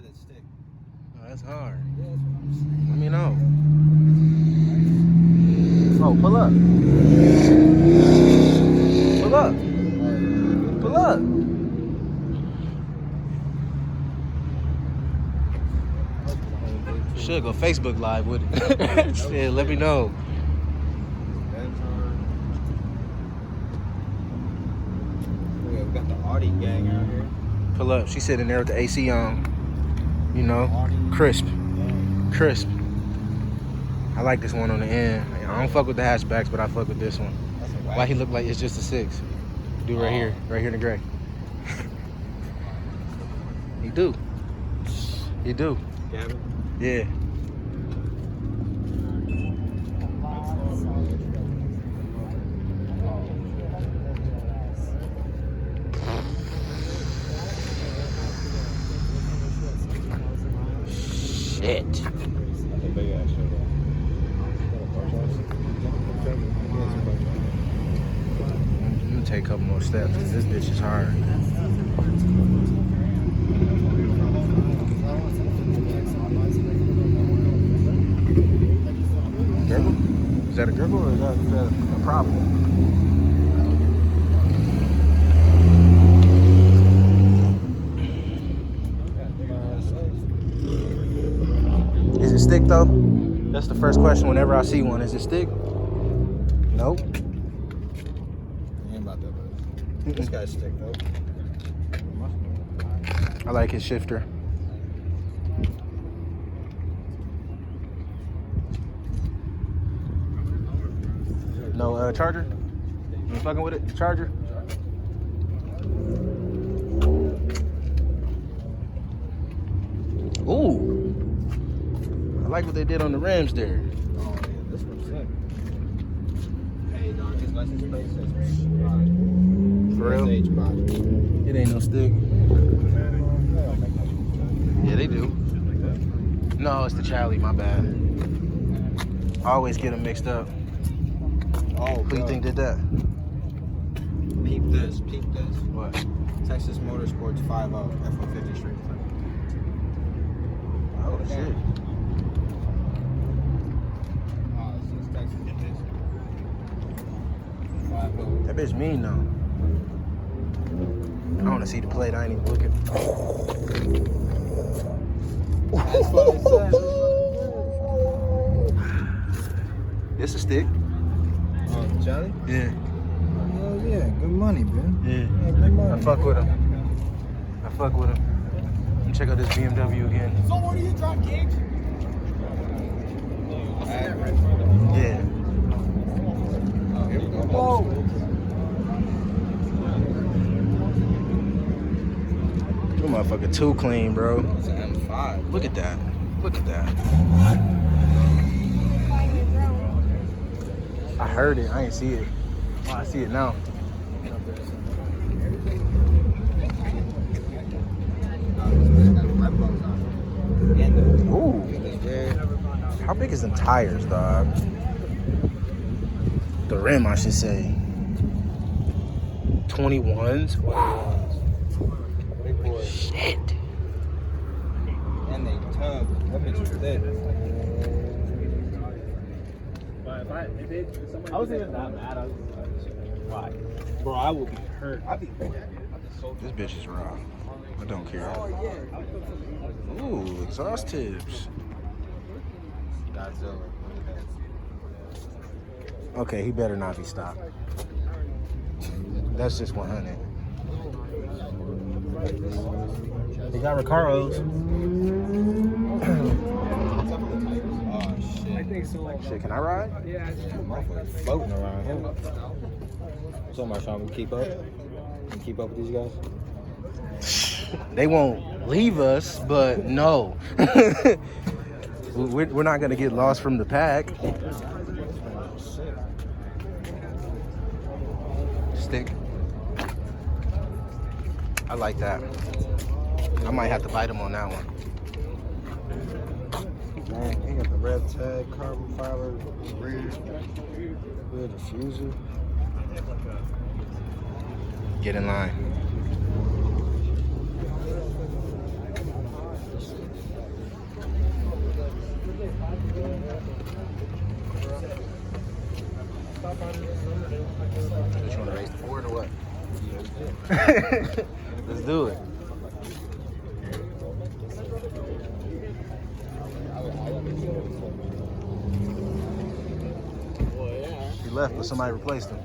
ride that stick. Oh, that's hard. Yeah, that's what I'm saying. Let me know. Oh, pull up. Pull up. Pull up. Should go Facebook Live with it. Shit, let me know. We got the Audi gang out here. Pull up. She's sitting there with the AC on. You know, crisp. Crisp. I like this one on the end. I don't fuck with the hatchbacks, but I fuck with this one. Why he look like it's just a 6? Do right here in the gray. He do. He do. Gavin? Yeah. Shit. That's a big ass show. I'm gonna take a couple more steps because this bitch is hard. Gurgle? Is that a gurgle or is that a problem? Is it stick though? That's the first question whenever I see one. Is it stick? Nope. Ain't about that, but this guy's stick though. I like his shifter. No charger? You fucking with it? Charger? Ooh. I like what they did on the rims there. Oh yeah, this one's sick. Hey dog, his license plate says For real? SH body. It ain't no stick. They don't make that shit. Yeah, they do. No, it's the Charlie, my bad. I always get them mixed up. Oh, Who you think did that? Peep this, peep this. What? Texas Motorsports 5.0 F-150 Street Fighter. Oh, shit. Oh, this is Texas. It is. 5.0. That bitch mean though. I want to see the plate. I ain't even looking. That's what it says. It's a stick. Oh, Charlie? Yeah. Oh yeah, good money, man. Yeah. Good money. I fuck with him. I fuck with him. Let me check out this BMW again. So where do you drop gigs? Yeah. Oh, here we go. Whoa. That motherfucker too clean, bro. It's an M5. Look at that. Look at that. I heard it. I ain't see it. Oh, I see it now. Ooh. How big is them tires, dog? The rim, I should say. 21s? Wow. Shit. And they tug. That bitch is thick. I wasn't even that mad. I was why? Bro, I will be hurt. I'd be This bitch is raw. I don't care. Ooh, exhaust tips. Godzilla. Okay, he better not be stopped. That's just 100. They got Recaros. Oh shit. I think so. Shit, can I ride? Yeah. Motherfucker's floating around here. So much trying to keep up. And keep up with these guys. They won't leave us, but no. We're not going to get lost from the pack. Stick. I like that. I might have to bite him on that one. Man, he got the rev tag, carbon fiber, rear diffuser. Get in line. Let's do it. He left, but somebody replaced him.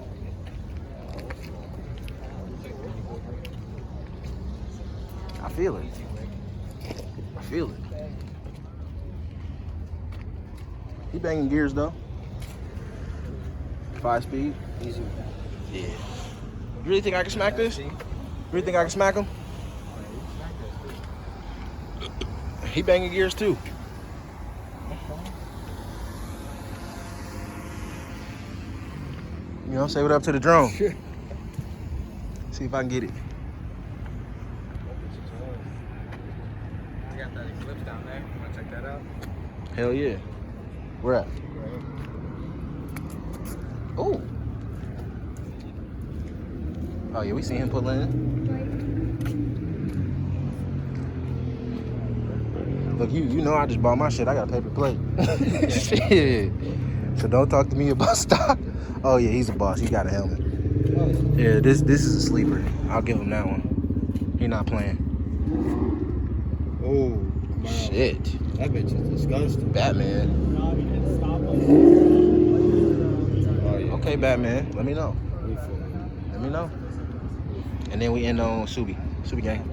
I feel it. I feel it. He banging gears though. 5 speed. Easy. Yeah. You really think I can smack this? You really think I can smack him? He banging gears too. You know, say what up to the drone. See if I can get it. You got that eclipse down there. You wanna check that out? Hell yeah. Where at? Oh. Oh yeah, we seen him pull in. Look, you know I just bought my shit. I got a paper plate. Shit. So don't talk to me about stock. Oh yeah, he's a boss. He got a helmet. Yeah, this is a sleeper. I'll give him that one. He not playing. Oh, wow. Shit. That bitch is disgusting. Batman. No, he didn't stop us. Oh, yeah. Okay, Batman. Let me know. We feel it. Let me know. And then we end on Subi. Subi gang.